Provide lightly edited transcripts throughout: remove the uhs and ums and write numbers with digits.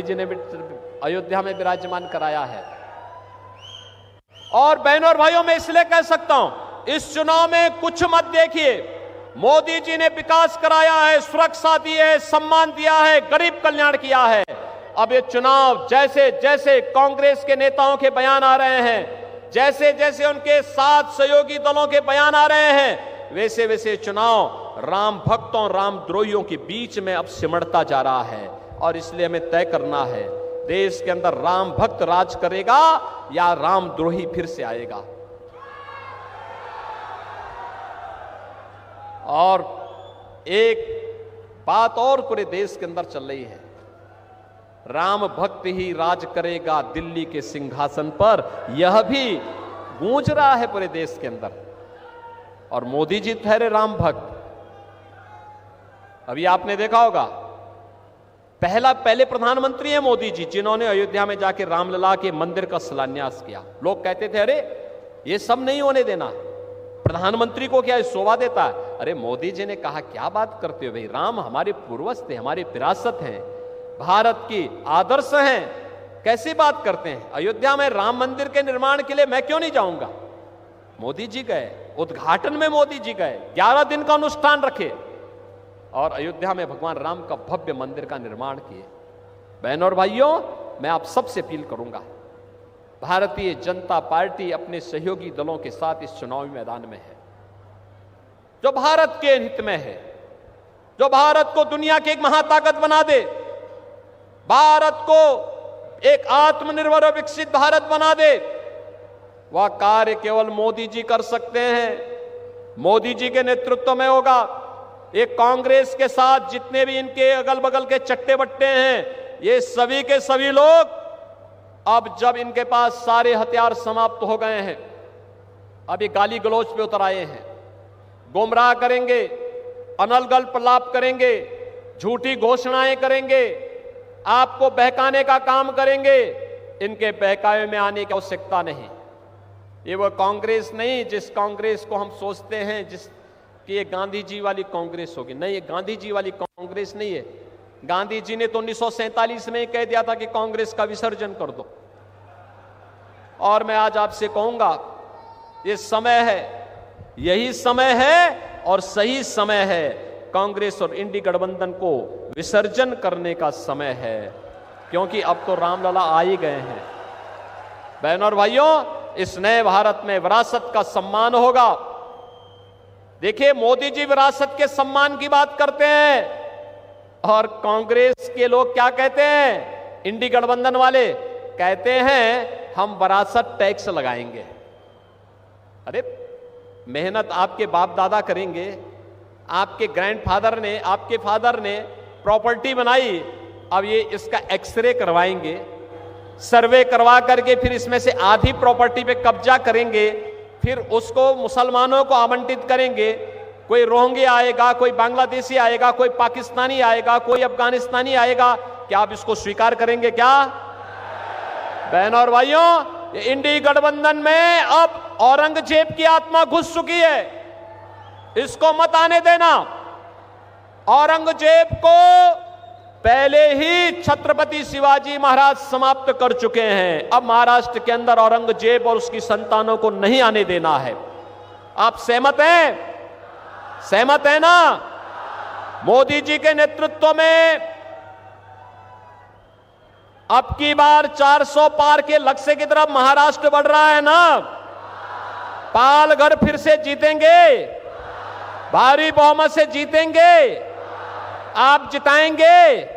जी ने भी अयोध्या में विराजमान कराया है। और बहनों और भाइयों, मैं इसलिए कह सकता हूं, इस चुनाव में कुछ मत देखिए। मोदी जी ने विकास कराया है, सुरक्षा दी है, सम्मान दिया है, गरीब कल्याण किया है। अब ये चुनाव जैसे जैसे कांग्रेस के नेताओं के बयान आ रहे हैं, जैसे जैसे उनके साथ सहयोगी दलों के बयान आ रहे हैं, वैसे वैसे चुनाव राम भक्तों राम द्रोहियों के बीच में अब सिमटता जा रहा है। और इसलिए हमें तय करना है, देश के अंदर राम भक्त राज करेगा या राम द्रोही फिर से आएगा। और एक बात और पूरे देश के अंदर चल रही है, राम भक्त ही राज करेगा दिल्ली के सिंहासन पर, यह भी गूंज रहा है पूरे देश के अंदर। और मोदी जी ठहरे राम भक्त। अभी आपने देखा होगा, पहले प्रधानमंत्री है मोदी जी, जिन्होंने अयोध्या में जाके रामलला के मंदिर का शिलान्यास किया। लोग कहते थे अरे ये सब नहीं होने देना, प्रधानमंत्री को क्या शोभा देता है। अरे मोदी जी ने कहा क्या बात करते हो भाई, राम हमारे पूर्वज थे, हमारी विरासत है, भारत की आदर्श हैं, कैसी बात करते हैं। अयोध्या में राम मंदिर के निर्माण के लिए मैं क्यों नहीं जाऊंगा। मोदी जी गए, उद्घाटन में मोदी जी गए, 11 दिन का अनुष्ठान रखे और अयोध्या में भगवान राम का भव्य मंदिर का निर्माण किए। बहनों और भाइयों, मैं आप सबसे अपील करूंगा, भारतीय जनता पार्टी अपने सहयोगी दलों के साथ इस चुनावी मैदान में है, जो भारत के हित में है, जो भारत को दुनिया की एक महाताकत बना दे, भारत को एक आत्मनिर्भर और विकसित भारत बना दे। वह कार्य केवल मोदी जी कर सकते हैं, मोदी जी के नेतृत्व में होगा। एक कांग्रेस के साथ जितने भी इनके अगल बगल के चट्टे बट्टे हैं, ये सभी के सभी लोग अब जब इनके पास सारे हथियार समाप्त हो गए हैं, अब ये गाली गलौज पे उतर आए हैं, गुमराह करेंगे, अनलगल प्रलाप करेंगे, झूठी घोषणाएं करेंगे, आपको बहकाने का काम करेंगे। इनके बहकावे में आने की आवश्यकता नहीं। ये वो कांग्रेस नहीं जिस कांग्रेस को हम सोचते हैं जिस कि ये गांधी जी वाली कांग्रेस होगी। नहीं, ये गांधी जी वाली कांग्रेस नहीं है। गांधी जी ने तो 1947 में ही कह दिया था कि कांग्रेस का विसर्जन कर दो। और मैं आज आपसे कहूंगा, ये समय है, यही समय है और सही समय है, कांग्रेस और इंडी गठबंधन को विसर्जन करने का समय है, क्योंकि अब तो रामलला आ ही गए हैं। बहनों और भाइयों, इस नए भारत में विरासत का सम्मान होगा। देखिए, मोदी जी विरासत के सम्मान की बात करते हैं और कांग्रेस के लोग क्या कहते हैं, इंडी गठबंधन वाले कहते हैं हम विरासत टैक्स लगाएंगे। अरे मेहनत आपके बाप दादा करेंगे, आपके ग्रैंडफादर ने, आपके फादर ने प्रॉपर्टी बनाई, अब ये इसका एक्सरे करवाएंगे, सर्वे करवा करके फिर इसमें से आधी प्रॉपर्टी पे कब्जा करेंगे, फिर उसको मुसलमानों को आवंटित करेंगे। कोई रोहिंग्या आएगा, कोई बांग्लादेशी आएगा, कोई पाकिस्तानी आएगा, कोई अफगानिस्तानी आएगा, क्या आप इसको स्वीकार करेंगे क्या। बहनों और भाइयों, इंडी गठबंधन में अब औरंगजेब की आत्मा घुस चुकी है, इसको मत आने देना। औरंगजेब को पहले ही छत्रपति शिवाजी महाराज समाप्त कर चुके हैं। अब महाराष्ट्र के अंदर औरंगजेब और उसकी संतानों को नहीं आने देना है। आप सहमत हैं? सहमत है ना? मोदी जी के नेतृत्व में अब की बार 400 पार के लक्ष्य की तरफ महाराष्ट्र बढ़ रहा है ना। पालघर फिर से जीतेंगे, भारी बहुमत से जीतेंगे, आप जिताएंगे।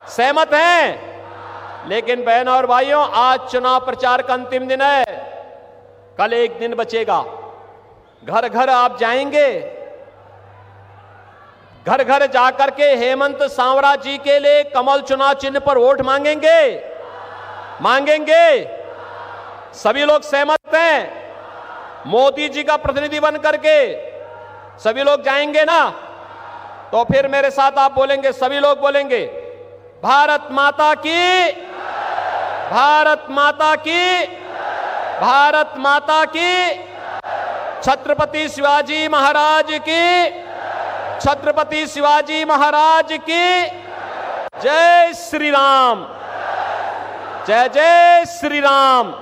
सहमत हैं? लेकिन बहनों और भाइयों, आज चुनाव प्रचार का अंतिम दिन है, कल एक दिन बचेगा। घर घर आप जाएंगे, घर घर जाकर के हेमंत सांवरा जी के लिए कमल चुनाव चिन्ह पर वोट मांगेंगे, मांगेंगे। सभी लोग सहमत हैं? मोदी जी का प्रतिनिधि बन करके सभी लोग जाएंगे ना? तो फिर मेरे साथ आप बोलेंगे, सभी लोग बोलेंगे, भारत माता की, भारत माता की, भारत माता की, छत्रपति शिवाजी महाराज की, छत्रपति शिवाजी महाराज की, जय श्री राम, जय जय श्री राम।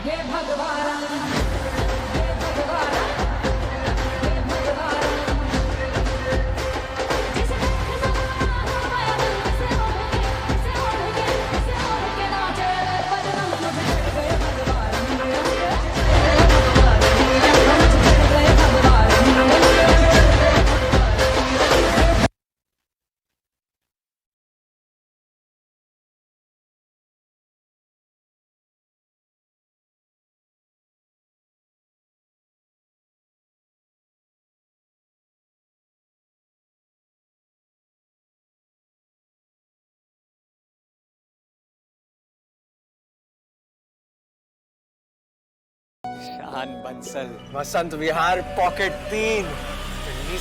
ये भगवान शान बंसल वसंत विहार पॉकेट 3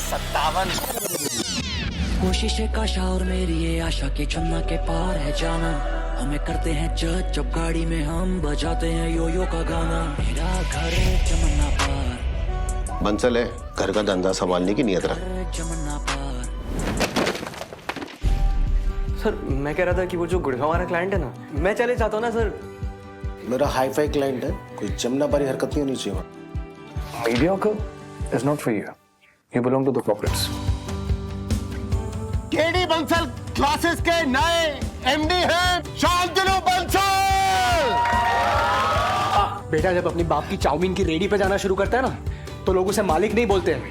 57। कोशिशें काशा और मेरी ये आशा की चन्ना के पार है जाना। हमें करते हैं जज जब गाड़ी में हम बजाते हैं यो का गाना। मेरा घर जमन्ना पार बंसल है, घर का धंधा संभालने की नियत रख। जमन्ना पार। सर मैं कह रहा था कि वो जो गुड़गांव वाला क्लाइंट है ना, मैं चले जाता हूँ ना सर। मेरा हाई फाई क्लाइंट है, कोई जमना पारी हरकत नहीं होनी चाहिए। Mediocre is not for you. You belong to the corporates. KD Bansal classes के नए एमडी हैं शांतनु बंसल। बेटा जब अपनी बाप की चाउमीन की रेडी पे जाना शुरू करता है ना, तो लोग उसे मालिक नहीं बोलते हैं,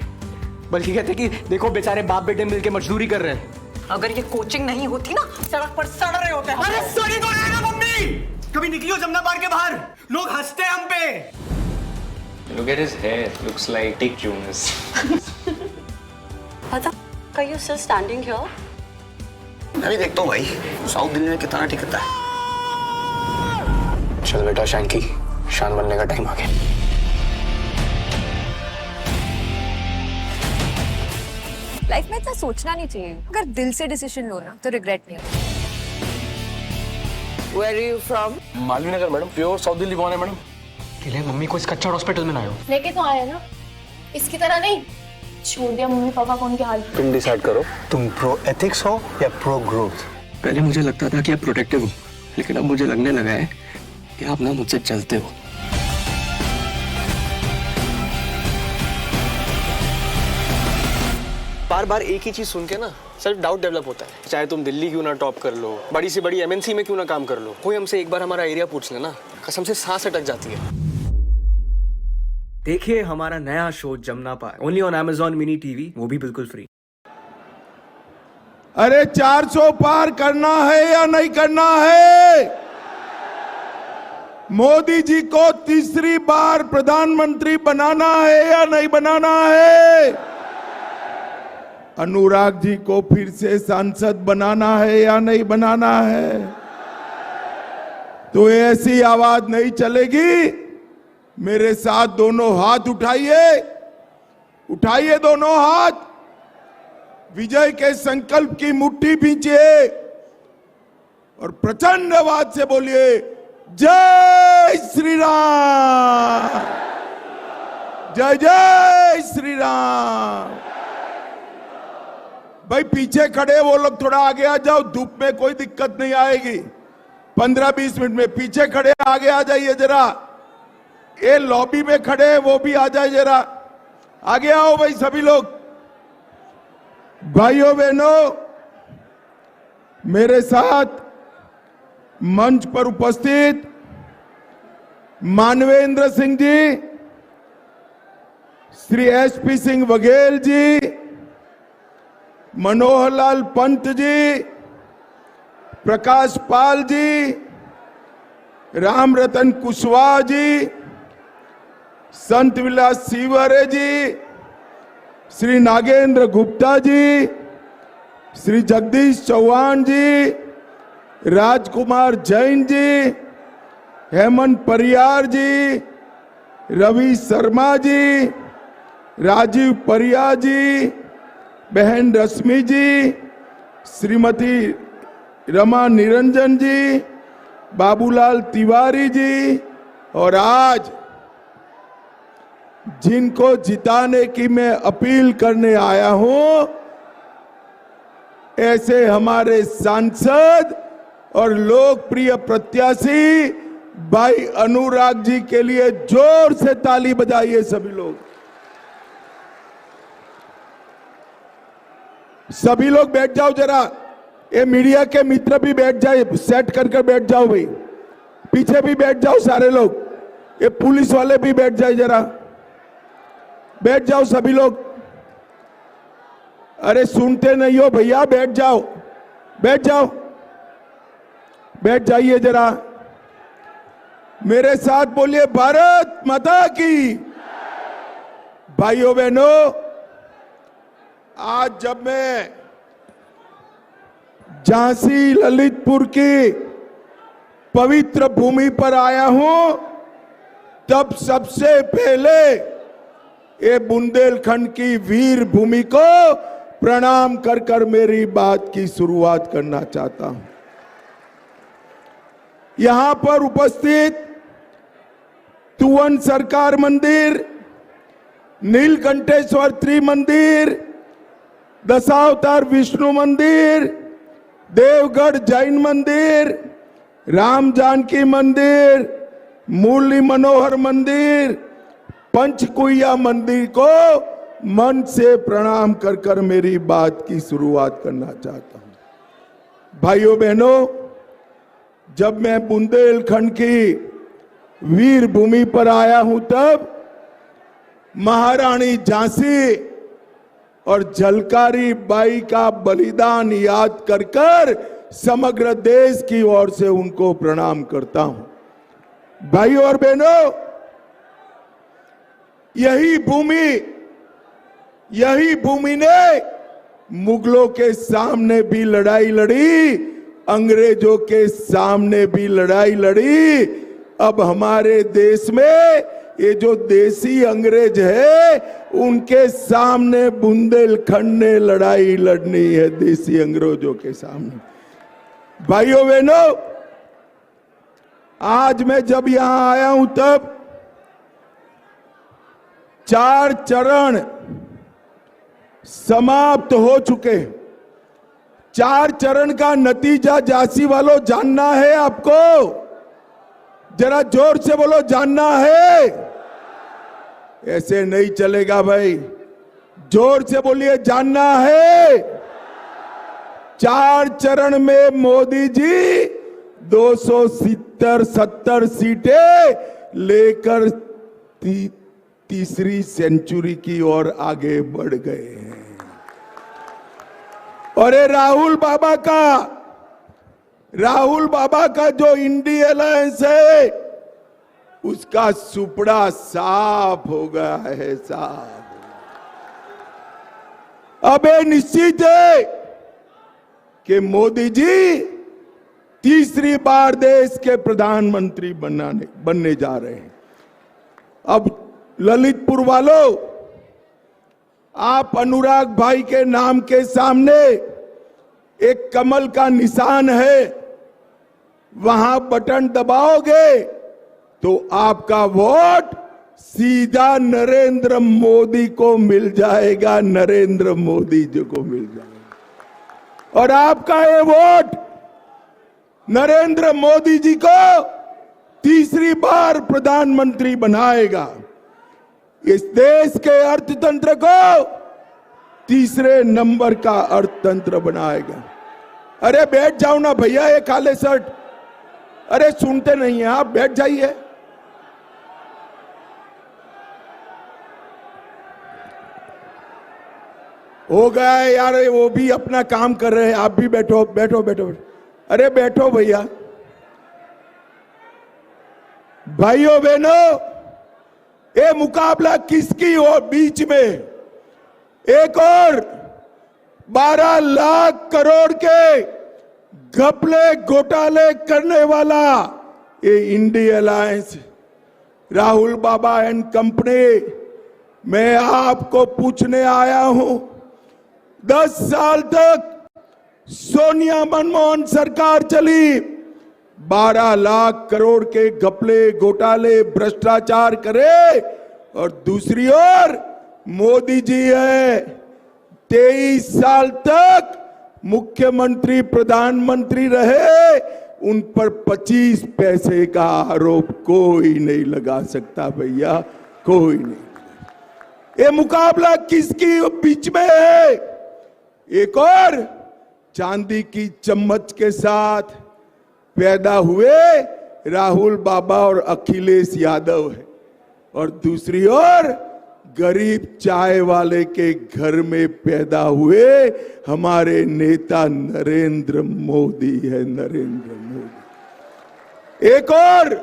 बल्कि कहते हैं कि देखो बेचारे बाप बेटे मिलके मजदूरी कर रहे हैं। अगर ये कोचिंग नहीं होती ना, सड़क पर सड़ रहे होते हैं। अरे सॉरी तो है ना मम्मी, कभी निकलियो जमना पार के बाहर, लोग हंसते हैं हम पे। Look at his hair. Looks like Dick Jonas. पता, are you still standing here? मैं भी देखता हूँ भाई, साउथ दिल्ली में कितना टिकता है। चल बेटा शैंकी, शान बनने का टाइम आ गया। लाइफ में इतना सोचना नहीं चाहिए। अगर दिल से डिसीजन लो ना तो रिग्रेट नहीं होता। Where are you from? Malviya Nagar madam, pure south Delhi born है मैडम। किले मम्मी को इस कच्चा हॉस्पिटल में ना आयो। लेके तो आया ना, इसकी तरह नहीं छोड़ दिया मम्मी पापा को उनके हाल पे। तुम डिसाइड करो, तुम प्रो एथिक्स हो या प्रो ग्रोथ। पहले मुझे लगता था कि आप प्रोटेक्टिव हो, लेकिन अब मुझे लगने लगा है कि आप ना मुझसे चलते हो। बार बार एक ही चीज सुन के ना सेल्फ डाउट डेवलप होता है। चाहे तुम दिल्ली क्यों ना टॉप कर लो, बड़ी से बड़ी एमएनसी में क्यों ना काम कर लो, कोई हमसे एक बार हमारा एरिया पूछ लेना, कसम से सांस अटक जाती है। देखिए हमारा नया show Jamnapaar, only on Amazon mini TV, वो भी बिल्कुल फ्री। अरे 400 पार करना है या नहीं करना है? मोदी जी को तीसरी बार प्रधानमंत्री बनाना है या नहीं बनाना है? अनुराग जी को फिर से सांसद बनाना है या नहीं बनाना है? तो ऐसी आवाज नहीं चलेगी। मेरे साथ दोनों हाथ उठाइए, उठाइए दोनों हाथ, विजय के संकल्प की मुट्ठी भींचिए और प्रचंड आवाज से बोलिए जय श्री राम, जय जय श्री राम। भाई पीछे खड़े वो लोग थोड़ा आगे आ जाओ, धूप में कोई दिक्कत नहीं आएगी। 15-20 मिनट में पीछे खड़े आगे आ जाइए जरा। ये लॉबी में खड़े हैं वो भी आ जाए जरा, आगे आओ भाई सभी लोग। भाइयों बहनों, मेरे साथ मंच पर उपस्थित मानवेंद्र सिंह जी, श्री SP सिंह बघेल जी, मनोहर लाल पंत जी, प्रकाश पाल जी, राम रतन कुशवाहा जी, संत विलास सीवरे जी, श्री नागेंद्र गुप्ता जी, श्री जगदीश चौहान जी, राजकुमार जैन जी, हेमंत परियार जी, रवि शर्मा जी, राजीव परिया जी, बहन रश्मि जी, श्रीमती रमा निरंजन जी, बाबूलाल तिवारी जी, और आज जिनको जिताने की मैं अपील करने आया हूं, ऐसे हमारे सांसद और लोकप्रिय प्रत्याशी भाई अनुराग जी के लिए जोर से ताली बजाइए सभी लोग। सभी लोग बैठ जाओ जरा, ये मीडिया के मित्र भी बैठ जाए, सेट करके बैठ जाओ भाई, पीछे भी बैठ जाओ सारे लोग, ये पुलिस वाले भी बैठ जाए जरा, बैठ जाओ सभी लोग। अरे सुनते नहीं हो भैया, बैठ जाओ, बैठ जाओ, बैठ जाइए जरा। मेरे साथ बोलिए भारत माता की। भाइयों बहनों, आज जब मैं झांसी ललितपुर की पवित्र भूमि पर आया हूं, तब सबसे पहले ये बुंदेलखंड की वीर भूमि को प्रणाम कर कर मेरी बात की शुरुआत करना चाहता हूं। यहां पर उपस्थित तुवन सरकार मंदिर, नीलकंठेश्वर त्रिमंदिर, दशावतार विष्णु मंदिर, देवगढ़ जैन मंदिर, राम जानकी मंदिर, मुरली मनोहर मंदिर, पंचकुइया मंदिर को मन से प्रणाम कर कर मेरी बात की शुरुआत करना चाहता हूं। भाइयों बहनों, जब मैं बुंदेलखंड की वीर भूमि पर आया हूं, तब महारानी झांसी और झलकारी बाई का बलिदान याद कर कर समग्र देश की ओर से उनको प्रणाम करता हूं। भाइयों और बहनों, यही भूमि ने मुगलों के सामने भी लड़ाई लड़ी, अंग्रेजों के सामने भी लड़ाई लड़ी। अब हमारे देश में ये जो देसी अंग्रेज है, उनके सामने बुंदेलखंड ने लड़ाई लड़नी है, देसी अंग्रेजों के सामने। भाइयों बहनों, आज मैं जब यहां आया हूं, तब 4 चरण समाप्त हो चुके। 4 चरण का नतीजा झांसी वालों जानना है आपको? जरा जोर से बोलो, जानना है? ऐसे नहीं चलेगा भाई, जोर से बोलिए, जानना है? 4 चरण में मोदी जी 270 सीटें लेकर तीसरी सेंचुरी की ओर आगे बढ़ गए हैं। और ये राहुल बाबा का जो इंडिया अलायंस है, उसका सुपड़ा साफ हो गया है, साफ। अब ये निश्चित है कि मोदी जी तीसरी बार देश के प्रधानमंत्री बनने जा रहे हैं। अब ललितपुर वालों, आप अनुराग भाई के नाम के सामने एक कमल का निशान है, वहां बटन दबाओगे तो आपका वोट सीधा नरेंद्र मोदी को मिल जाएगा, नरेंद्र मोदी जी को मिल जाएगा। और आपका ये वोट नरेंद्र मोदी जी को तीसरी बार प्रधानमंत्री बनाएगा, इस देश के अर्थतंत्र को तीसरे नंबर का अर्थतंत्र बनाएगा। अरे बैठ जाओ ना भैया, ये काले शर्ट, अरे सुनते नहीं हैं आप, बैठ जाइए। हो गया यार, वो भी अपना काम कर रहे हैं, आप भी बैठो बैठो बैठो, अरे बैठो भैया। भाइयों बहनों, ये मुकाबला किसकी और बीच में एक और 12 लाख करोड़ के घपले घोटाले करने वाला ये India alliance, Rahul Baba and company. मैं आपको पूछने आया हूं, 10 साल तक सोनिया मनमोहन सरकार चली, 12 लाख करोड़ के घपले घोटाले भ्रष्टाचार करे, और दूसरी ओर मोदी जी है, 23 साल तक मुख्यमंत्री प्रधानमंत्री रहे, उन पर 25 पैसे का आरोप कोई नहीं लगा सकता भैया, कोई नहीं। ये मुकाबला किसकी बीच में है? एक और चांदी की चम्मच के साथ पैदा हुए राहुल बाबा और अखिलेश यादव है, और दूसरी ओर गरीब चाय वाले के घर में पैदा हुए हमारे नेता नरेंद्र मोदी है, नरेंद्र मोदी। एक और